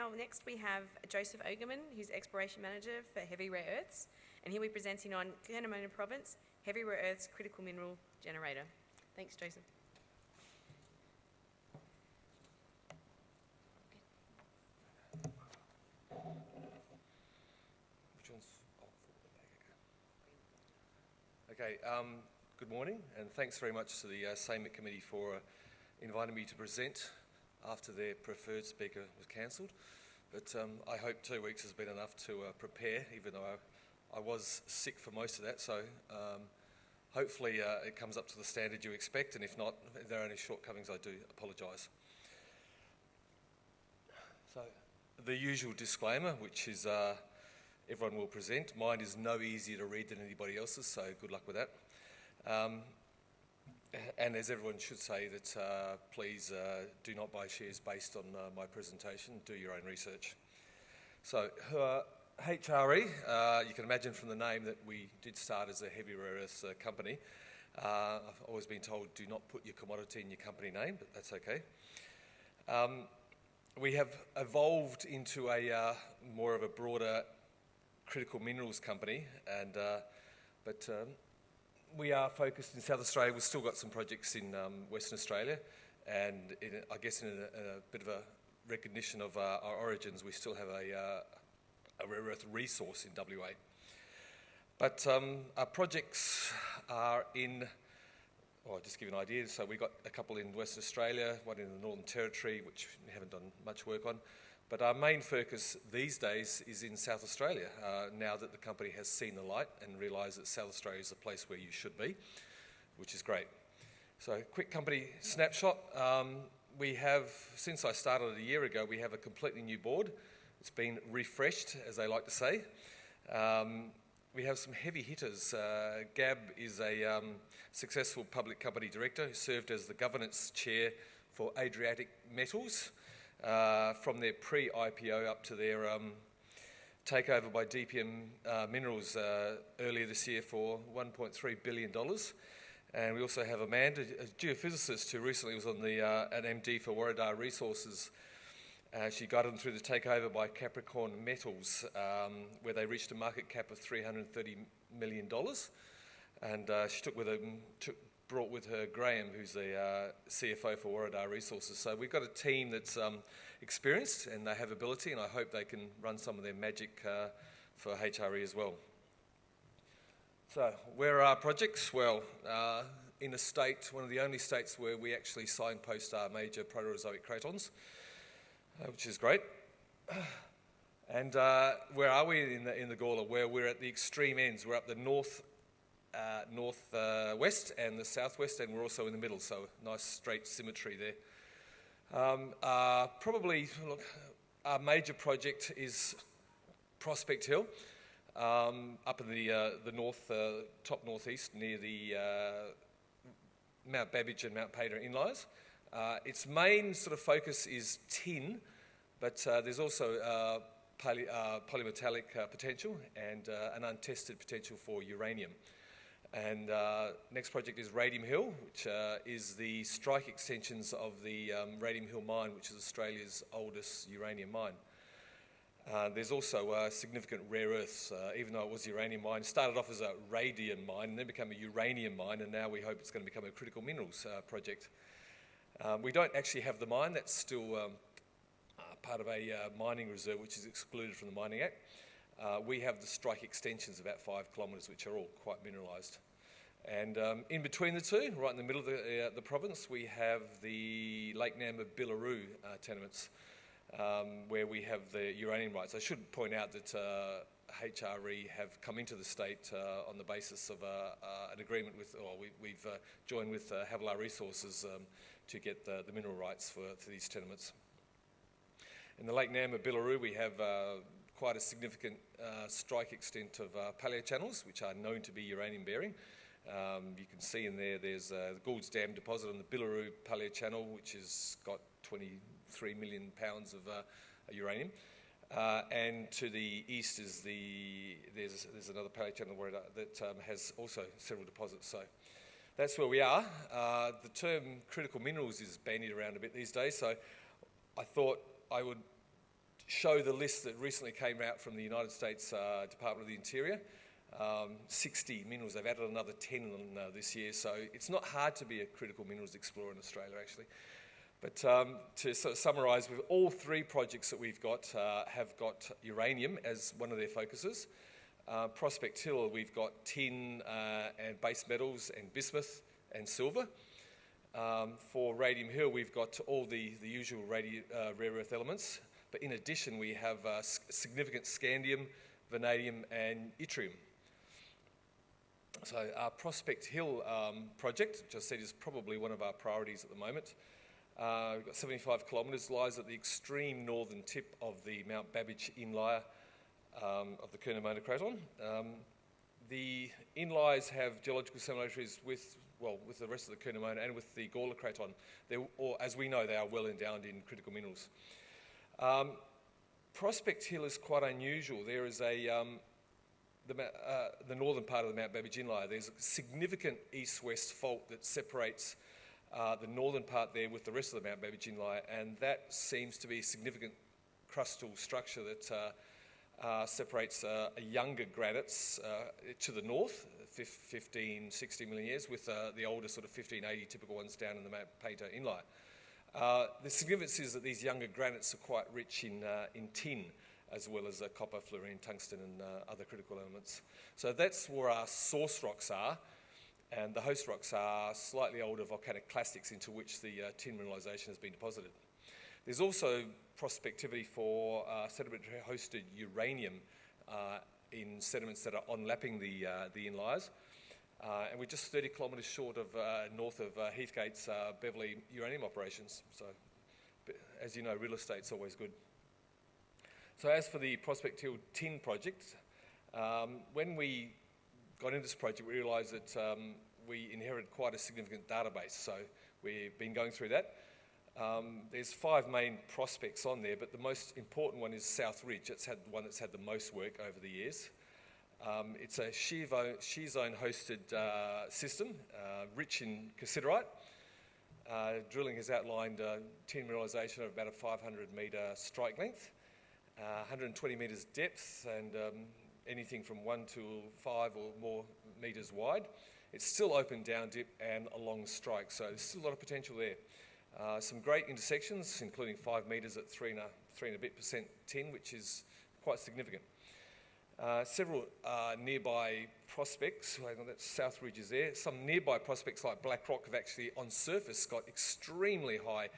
now next we have Joseph Ogierman, who's Exploration Manager for Heavy Rare Earths, and he'll be presenting on Curnamona Province Heavy Rare Earths Critical Mineral Generator. Thanks, Joseph. Okay, good morning, and thanks very much to the SAEMC committee for inviting me to present after their preferred speaker was cancelled. But I hope 2 weeks has been enough to prepare, even though I was sick for most of that. So hopefully it comes up to the standard you expect, and if not, if there are any shortcomings, I do apologise. So the usual disclaimer, which is everyone will present. Mine is no easier to read than anybody else's, so good luck with that. And as everyone should say, that please do not buy shares based on my presentation. Do your own research. So HRE, you can imagine from the name that we did start as a heavy rare earths company. I've always been told do not put your commodity in your company name, but that's okay. We have evolved into a more of a broader critical minerals company, and but we are focused in South Australia. We've still got some projects in Western Australia, and I guess in a bit of a recognition of our origins, we still have a rare earth resource in WA. But our projects are in, well, I'll just give you an idea. So we've got a couple in Western Australia, one in the Northern Territory, which we haven't done much work on. But our main focus these days is in South Australia, now that the company has seen the light and realised that South Australia is the place where you should be, which is great. So quick company snapshot. We have, since I started a year ago, we have a completely new board. It's been refreshed, as they like to say. We have some heavy hitters. Gab is a successful public company director who served as the governance chair for Adriatic Metals, from their pre-IPO up to their takeover by DPM Minerals earlier this year for $1.3 billion. And we also have Amanda, a geophysicist who recently was on the an MD for Warradar Resources. She guided them through the takeover by Capricorn Metals, where they reached a market cap of $330 million. And she brought with her Graham, who's the CFO for Warradar Resources. So we've got a team that's experienced and they have ability, and I hope they can run some of their magic for HRE as well. So where are our projects? Well, in a state, one of the only states where we actually signpost our major Proterozoic cratons, which is great. And where are we in the Gawler? Where we're at the extreme ends. We're up the northwest and the southwest, and we're also in the middle, so nice straight symmetry there. Probably, look, our major project is Prospect Hill, up in the north, top northeast, near the Mount Babbage and Mount Pater inliers. Its main sort of focus is tin, but there's also polymetallic potential and an untested potential for uranium. And next project is Radium Hill, which is the strike extensions of the Radium Hill mine, which is Australia's oldest uranium mine. There's also significant rare earths, even though it was a uranium mine. It started off as a radium mine and then became a uranium mine, and now we hope it's going to become a critical minerals project. We don't actually have the mine. That's still part of a mining reserve, which is excluded from the Mining Act. We have the strike extensions about 5 kilometres, which are all quite mineralised. And in between the two, right in the middle of the province, we have the Lake Namba Billaroo tenements, where we have the uranium rights. I should point out that HRE have come into the state on the basis of an agreement with, or we've joined with Havilah Resources to get the mineral rights for these tenements. In the Lake Namba Billaroo, we have quite a significant strike extent of paleochannels, which are known to be uranium bearing. You can see in there, there's the Gould's Dam deposit on the Billaroo paleochannel, which has got 23 million pounds of uranium. And to the east is there's another paleochannel that has also several deposits. So that's where we are. The term critical minerals is bandied around a bit these days, so I thought I would show the list that recently came out from the United States Department of the Interior. 60 minerals. They've added another 10 this year, so it's not hard to be a critical minerals explorer in Australia, actually. But to sort of summarise, with all 3 projects that we've got have got uranium as one of their focuses. Prospect Hill, we've got tin and base metals and bismuth and silver. For Radium Hill, we've got all the usual rare earth elements, but in addition we have significant scandium, vanadium and yttrium. So our Prospect Hill project, which I said is probably one of our priorities at the moment, we've got 75 kilometres, lies at the extreme northern tip of the Mount Babbage inlier of the Curnamona craton. The inliers have geological similarities with the rest of the Curnamona and with the Gawler craton. Or as we know, they are well endowed in critical minerals. Prospect Hill is quite unusual. There is the northern part of the Mount Babbage inlier. There's a significant east-west fault that separates the northern part there with the rest of the Mount Babbage inlier, and that seems to be a significant crustal structure that separates younger granites to the north, 16 million years, with the older sort of 1580 typical ones down in the Mount Painter inlier. The significance is that these younger granites are quite rich in tin, as well as copper, fluorine, tungsten and other critical elements. So that's where our source rocks are, and the host rocks are slightly older volcanic clastics into which the tin mineralisation has been deposited. There's also prospectivity for sedimentary-hosted uranium in sediments that are onlapping the inliers. And we're just 30 kilometres short of north of Heathgate's Beverley uranium operations. So, as you know, real estate's always good. So as for the Prospect Hill tin project, when we got into this project, we realised that we inherited quite a significant database. So we've been going through that. There's 5 main prospects on there, but the most important one is South Ridge. It's the one that's had the most work over the years. It's a shear zone hosted system, rich in cassiterite. Drilling has outlined tin mineralisation of about a 500 metre strike length, 120 metres depth, and anything from 1 to 5 or more metres wide. It's still open down dip and along strike, so there's still a lot of potential there. Some great intersections, including 5 metres at 3 and a bit % tin, which is quite significant. Several nearby prospects, that South Ridge is there. Some nearby prospects like Black Rock have actually on surface got extremely high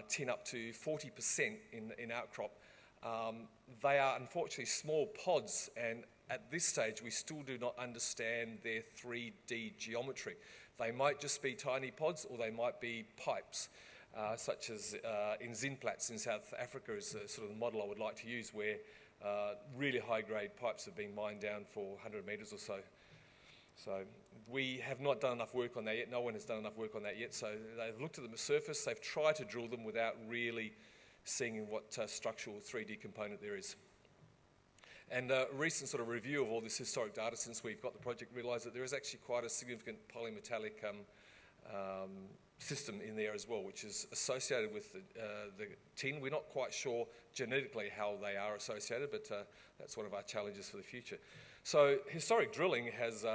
tin, up to 40% in outcrop. They are unfortunately small pods, and at this stage we still do not understand their 3D geometry. They might just be tiny pods, or they might be pipes, such as in Zinplats in South Africa is sort of the model I would like to use, where really high-grade pipes have been mined down for 100 metres or so. So we have not done enough work on that yet. No one has done enough work on that yet. So they've looked at them at the surface. They've tried to drill them without really seeing what structural 3D component there is. And a recent sort of review of all this historic data since we've got the project realised that there is actually quite a significant polymetallic system in there as well, which is associated with the tin. We're not quite sure genetically how they are associated, but that's one of our challenges for the future. So historic drilling has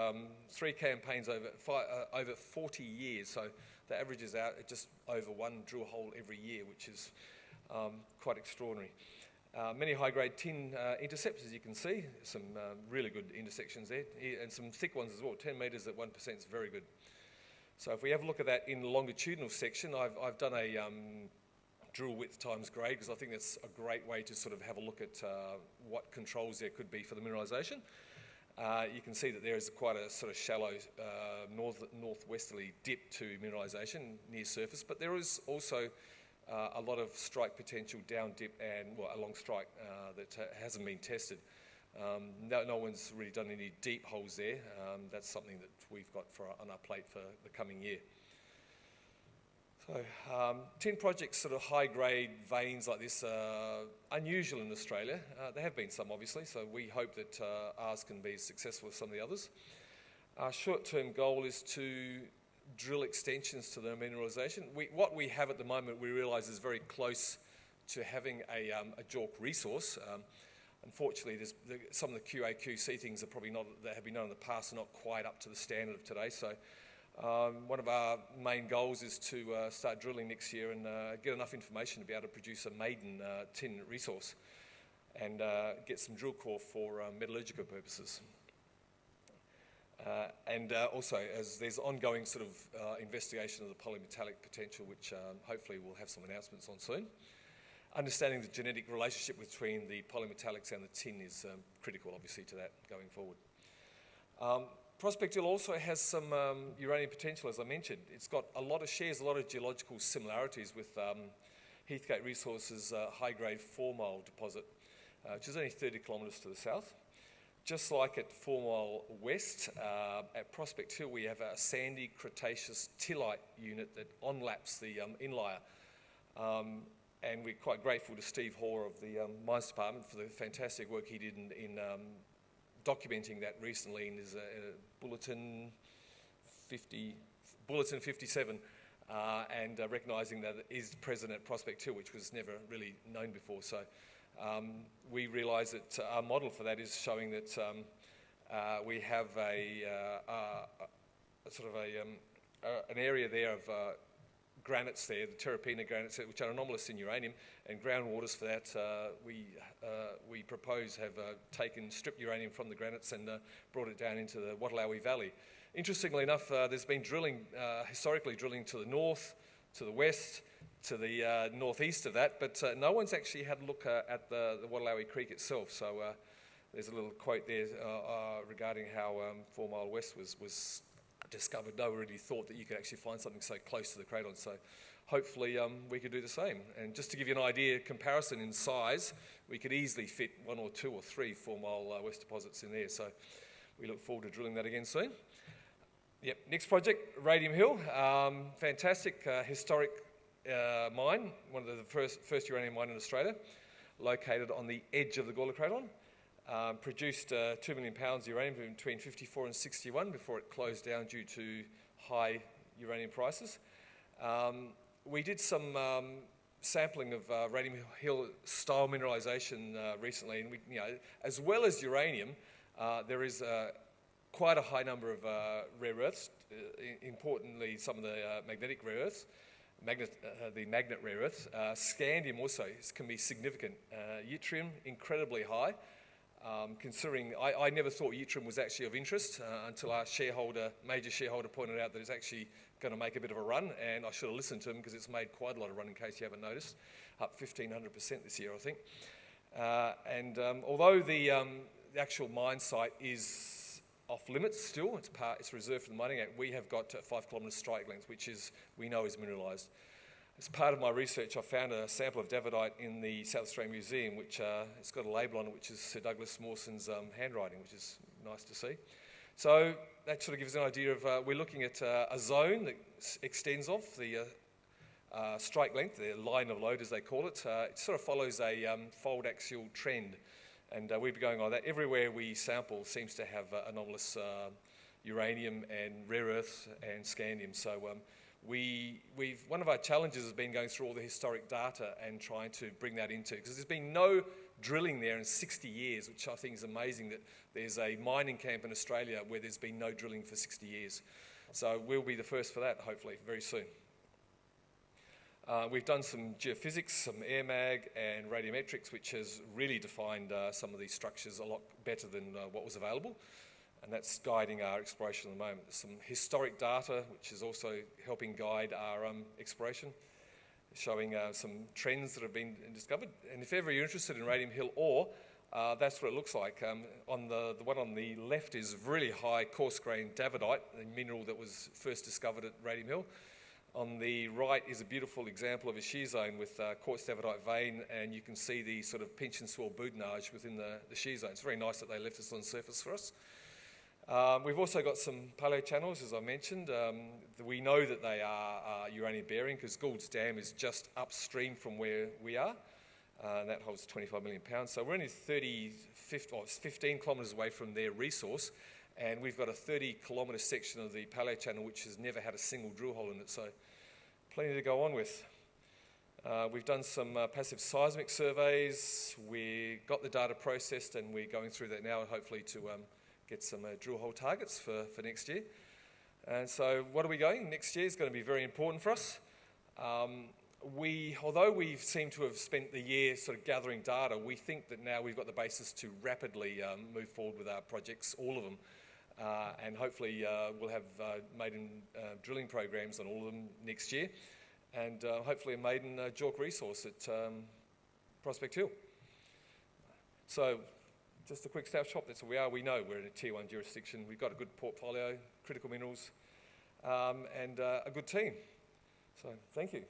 3 campaigns over 40 years, so that averages out at just over 1 drill hole every year, which is quite extraordinary. Many high-grade tin intercepts, as you can see. Some really good intersections there, and some thick ones as well. 10 metres at 1% is very good. So if we have a look at that in the longitudinal section, I've done a drill width times grade, because I think that's a great way to sort of have a look at what controls there could be for the mineralisation. You can see that there is quite a sort of shallow northwesterly dip to mineralisation near surface, but there is also a lot of strike potential down dip and along strike that hasn't been tested. No one's really done any deep holes there. That's something that we've got on our plate for the coming year. So tin projects, sort of high-grade veins like this, are unusual in Australia. There have been some, obviously, so we hope that ours can be as successful as some of the others. Our short-term goal is to drill extensions to the mineralisation. What we have at the moment, we realise, is very close to having a JORC resource. Unfortunately, some of the QA/QC things are probably not, that have been done in the past, are not quite up to the standard of today. So one of our main goals is to start drilling next year and get enough information to be able to produce a maiden tin resource and get some drill core for metallurgical purposes. And also, as there's ongoing sort of investigation of the polymetallic potential, which hopefully we'll have some announcements on soon. Understanding the genetic relationship between the polymetallics and the tin is critical, obviously, to that going forward. Prospect Hill also has some uranium potential, as I mentioned. It's got shares a lot of geological similarities with Heathgate Resources' high-grade 4 Mile deposit, which is only 30 kilometres to the south. Just like at 4 Mile West, at Prospect Hill we have a sandy Cretaceous tillite unit that onlaps the inlier. And we're quite grateful to Steve Hoare of the Mines Department for the fantastic work he did in documenting that recently in his Bulletin 57, and recognising that it is present at Prospect Hill, which was never really known before. So we realise that our model for that is showing that we have an area there of granites there, the terrapina granites, which are anomalous in uranium, and groundwaters for that we propose have stripped uranium from the granites and brought it down into the Watalawi Valley. Interestingly enough, there's been drilling, historically drilling to the north, to the west, to the northeast of that, but no one's actually had a look at the Watalawi Creek itself. So there's a little quote there regarding how 4 Mile West was discovered. No one really thought that you could actually find something so close to the craton. So hopefully we could do the same. And just to give you an idea, comparison in size, we could easily fit 1 or 2 or 3 4 Mile West deposits in there. So we look forward to drilling that again soon. Yep, next project, Radium Hill. Fantastic historic mine, one of the first uranium mine in Australia, located on the edge of the Gawler Craton. Produced 2 million pounds of uranium between 54 and 61 before it closed down due to high uranium prices. We did some sampling of Radium Hill style mineralisation recently, and as well as uranium, there is quite a high number of rare earths, importantly some of the magnetic rare earths, the magnet rare earths. Scandium also can be significant. Yttrium, incredibly high. Considering I never thought yttrium was actually of interest until our major shareholder pointed out that it's actually going to make a bit of a run, and I should have listened to him because it's made quite a lot of run, in case you haven't noticed, up 1,500% this year, I think. Although the actual mine site is off limits still, it's reserved for the Mining Act, we have got 5 kilometre strike length, which we know is mineralised. As part of my research, I found a sample of davidite in the South Australian Museum, which it's got a label on it, which is Sir Douglas Mawson's handwriting, which is nice to see. So that sort of gives an idea of, we're looking at a zone that extends off the strike length, the line of load as they call it. It sort of follows a fold axial trend, and we've been going on that. Everywhere we sample seems to have anomalous uranium and rare earths and scandium. So one of our challenges has been going through all the historic data and trying to bring that into, because there's been no drilling there in 60 years, which I think is amazing, that there's a mining camp in Australia where there's been no drilling for 60 years. So we'll be the first for that, hopefully, very soon. We've done some geophysics, some air mag and radiometrics, which has really defined some of these structures a lot better than what was available. And that's guiding our exploration at the moment. There's some historic data, which is also helping guide our exploration, showing some trends that have been discovered. And if ever you're interested in Radium Hill ore, that's what it looks like. On the one on the left is really high coarse-grained davidite, a mineral that was first discovered at Radium Hill. On the right is a beautiful example of a shear zone with quartz davidite vein, and you can see the sort of pinch and swirl boudinage within the shear zone. It's very nice that they left this on the surface for us. We've also got some paleo channels, as I mentioned. We know that they are uranium bearing because Gould's Dam is just upstream from where we are, and that holds 25 million pounds. So we're only 15 kilometres away from their resource, and we've got a 30-kilometre section of the paleo channel which has never had a single drill hole in it, so plenty to go on with. We've done some passive seismic surveys. We got the data processed and we're going through that now, hopefully to get some drill hole targets for next year. And so what are we going? Next year is going to be very important for us. Although we seem to have spent the year sort of gathering data, we think that now we've got the basis to rapidly move forward with our projects, all of them. And hopefully we'll have maiden drilling programs on all of them next year. And hopefully a maiden JORC resource at Prospect Hill. So just a quick snapshot, that's where we are. We know we're in a Tier 1 jurisdiction. We've got a good portfolio, critical minerals, and a good team. So thank you.